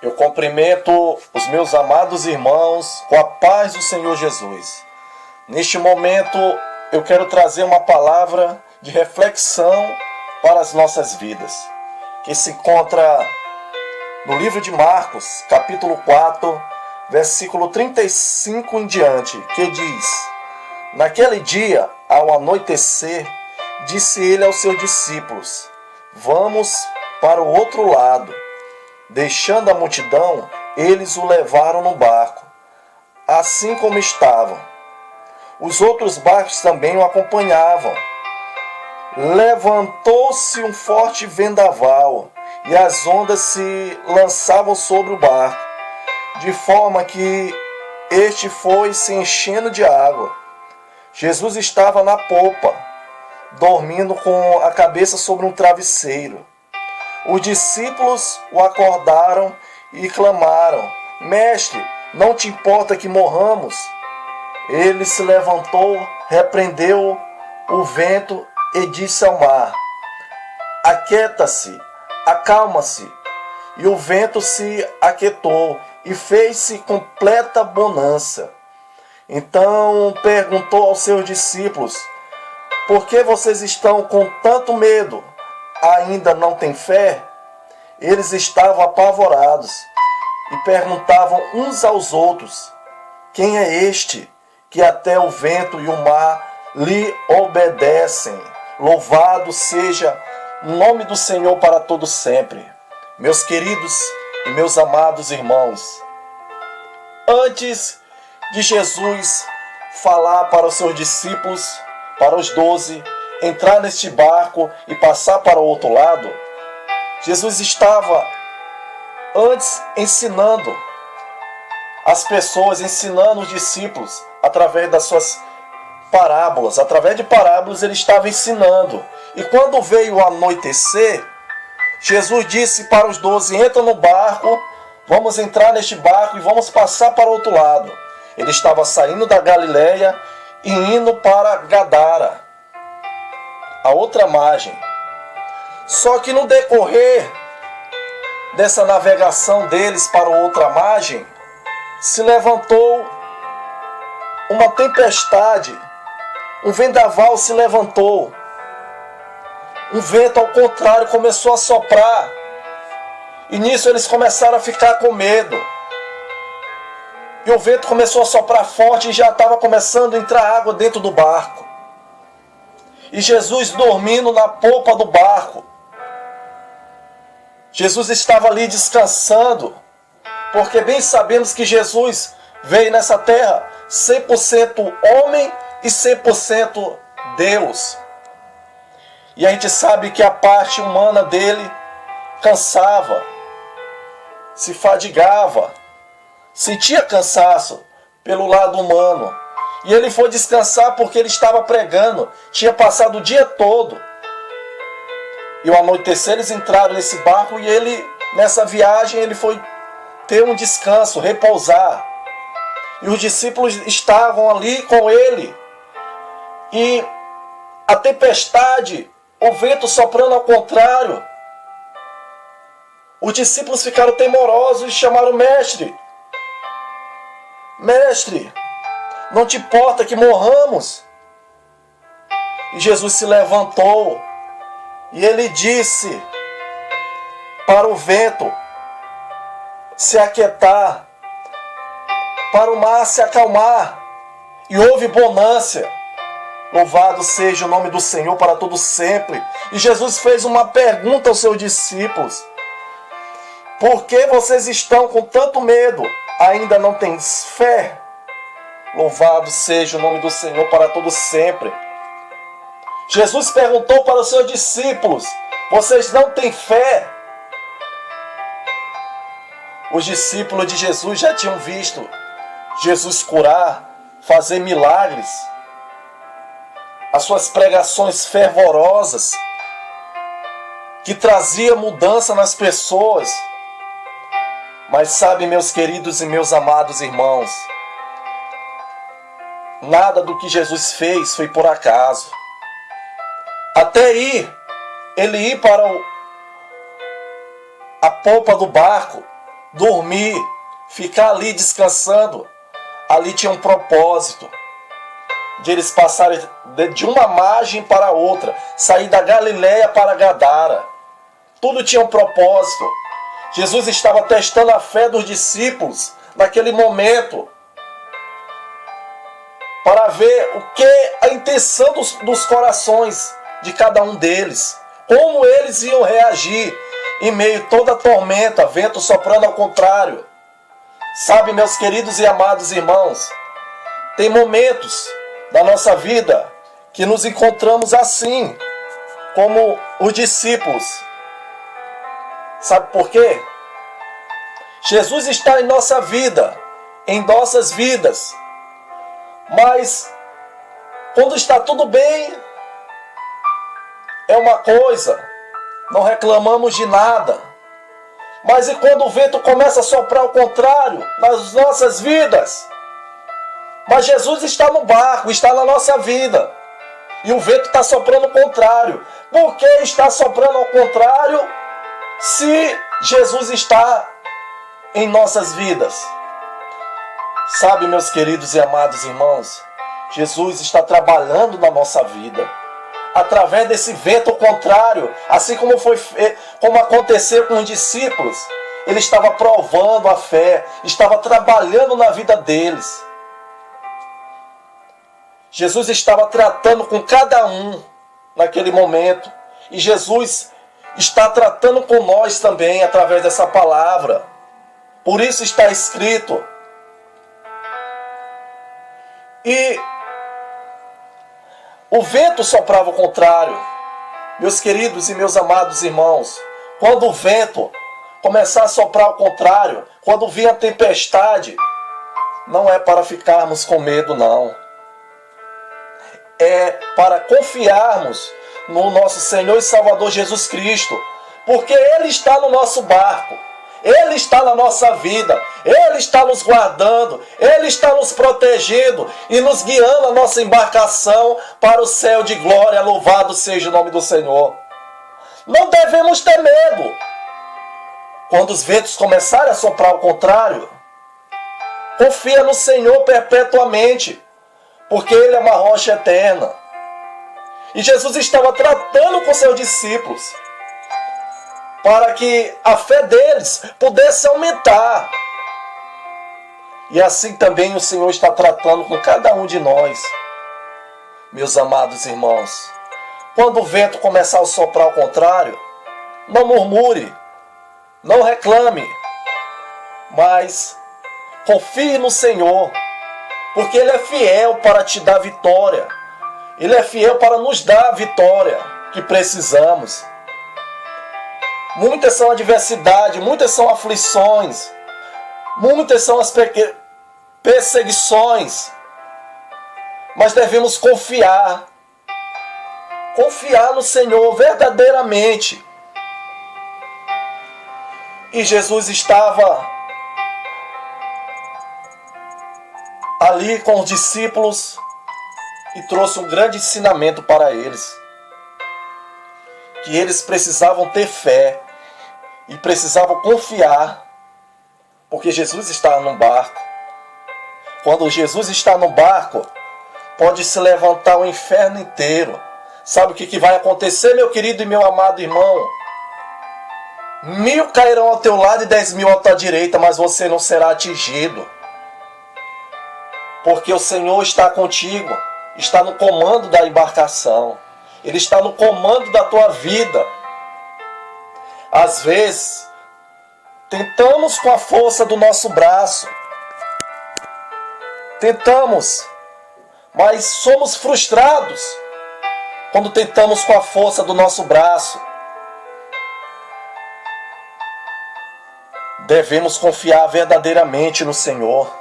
Eu cumprimento os meus amados irmãos com a paz do Senhor Jesus. Neste momento, eu quero trazer uma palavra de reflexão para as nossas vidas, que se encontra no livro de Marcos, capítulo 4, versículo 35 em diante, que diz: Naquele dia, ao anoitecer, disse ele aos seus discípulos: Vamos para o outro lado. Deixando a multidão, eles o levaram no barco, assim como estavam. Os outros barcos também o acompanhavam. Levantou-se um forte vendaval, e as ondas se lançavam sobre o barco, de forma que este foi se enchendo de água. Jesus estava na popa, dormindo com a cabeça sobre um travesseiro. Os discípulos o acordaram e clamaram: Mestre, não te importa que morramos? Ele se levantou, repreendeu o vento e disse ao mar: Aquieta-se, acalma-se. E o vento se aquietou e fez-se completa bonança. Então perguntou aos seus discípulos: Por que vocês estão com tanto medo? Ainda não têm fé? Eles estavam apavorados e perguntavam uns aos outros: Quem é este que até o vento e o mar lhe obedecem? Louvado seja o nome do Senhor para todo sempre. Meus queridos e meus amados irmãos, antes de Jesus falar para os seus discípulos, para os 12, entrar neste barco e passar para o outro lado, Jesus estava antes ensinando as pessoas, ensinando os discípulos através das suas parábolas. Através de parábolas ele estava ensinando. E quando veio o anoitecer, Jesus disse para os 12: Entra no barco, vamos entrar neste barco e vamos passar para o outro lado. Ele estava saindo da Galileia e indo para Gadara, a outra margem. Só que no decorrer dessa navegação deles para a outra margem, se levantou uma tempestade, um vendaval se levantou, um vento ao contrário começou a soprar, e nisso eles começaram a ficar com medo. E o vento começou a soprar forte e já estava começando a entrar água dentro do barco. E Jesus dormindo na popa do barco. Jesus estava ali descansando, porque bem sabemos que Jesus veio nessa terra 100% homem e 100% Deus. E a gente sabe que a parte humana dele cansava, se fadigava, sentia cansaço pelo lado humano. E ele foi descansar porque ele estava pregando, tinha passado o dia todo. E ao anoitecer eles entraram nesse barco e ele, nessa viagem, ele foi ter um descanso, repousar. E os discípulos estavam ali com ele. E a tempestade, o vento soprando ao contrário. Os discípulos ficaram temorosos e chamaram o mestre. Mestre, não te importa que morramos? E Jesus se levantou e ele disse para o vento se aquietar, para o mar se acalmar, e houve bonança. Louvado seja o nome do Senhor para todo sempre. E Jesus fez uma pergunta aos seus discípulos: Por que vocês estão com tanto medo? Ainda não têm fé? Louvado seja o nome do Senhor para todo sempre. Jesus perguntou para os seus discípulos: Vocês não têm fé? Os discípulos de Jesus já tinham visto Jesus curar, fazer milagres, as suas pregações fervorosas, que trazia mudança nas pessoas. Mas sabe, meus queridos e meus amados irmãos, nada do que Jesus fez foi por acaso. Até ele ir para a polpa do barco, dormir, ficar ali descansando, ali tinha um propósito de eles passarem de uma margem para outra, sair da Galileia para Gadara. Tudo tinha um propósito. Jesus estava testando a fé dos discípulos naquele momento, para ver o que a intenção dos corações de cada um deles, como eles iam reagir em meio a toda a tormenta, vento soprando ao contrário. Sabe, meus queridos e amados irmãos, tem momentos da nossa vida que nos encontramos assim, como os discípulos. Sabe por quê? Jesus está em nossa vida, em nossas vidas, mas quando está tudo bem, é uma coisa, não reclamamos de nada. Mas e quando o vento começa a soprar ao contrário nas nossas vidas? Mas Jesus está no barco, está na nossa vida, e o vento está soprando ao contrário. Por que está soprando ao contrário se Jesus está em nossas vidas? Sabe, meus queridos e amados irmãos, Jesus está trabalhando na nossa vida através desse vento contrário, assim como aconteceu com os discípulos. Ele estava provando a fé, estava trabalhando na vida deles. Jesus estava tratando com cada um naquele momento, e Jesus está tratando com nós também através dessa palavra. Por isso está escrito. E o vento soprava ao contrário. Meus queridos e meus amados irmãos, quando o vento começar a soprar ao contrário, quando vir a tempestade, não é para ficarmos com medo, não. É para confiarmos no nosso Senhor e Salvador Jesus Cristo, porque Ele está no nosso barco, Ele está na nossa vida, Ele está nos guardando, Ele está nos protegendo e nos guiando a nossa embarcação para o céu de glória. Louvado seja o nome do Senhor. Não devemos ter medo. Quando os ventos começarem a soprar ao contrário, confia no Senhor perpetuamente, porque Ele é uma rocha eterna. E Jesus estava tratando com seus discípulos para que a fé deles pudesse aumentar. E assim também o Senhor está tratando com cada um de nós. Meus amados irmãos, quando o vento começar a soprar ao contrário, não murmure, não reclame, mas confie no Senhor, porque Ele é fiel para te dar vitória. Ele é fiel para nos dar a vitória que precisamos. Muitas são adversidades, muitas são aflições, muitas são as perseguições, mas devemos confiar no Senhor verdadeiramente. E Jesus estava ali com os discípulos e trouxe um grande ensinamento para eles, que eles precisavam ter fé e precisavam confiar, porque Jesus está no barco. Quando Jesus está no barco, pode se levantar o inferno inteiro. Sabe o que vai acontecer, meu querido e meu amado irmão? 1000 cairão ao teu lado e 10.000 à tua direita, mas você não será atingido, porque o Senhor está contigo, está no comando da embarcação, Ele está no comando da tua vida. Às vezes, tentamos com a força do nosso braço, tentamos, mas somos frustrados quando tentamos com a força do nosso braço. Devemos confiar verdadeiramente no Senhor.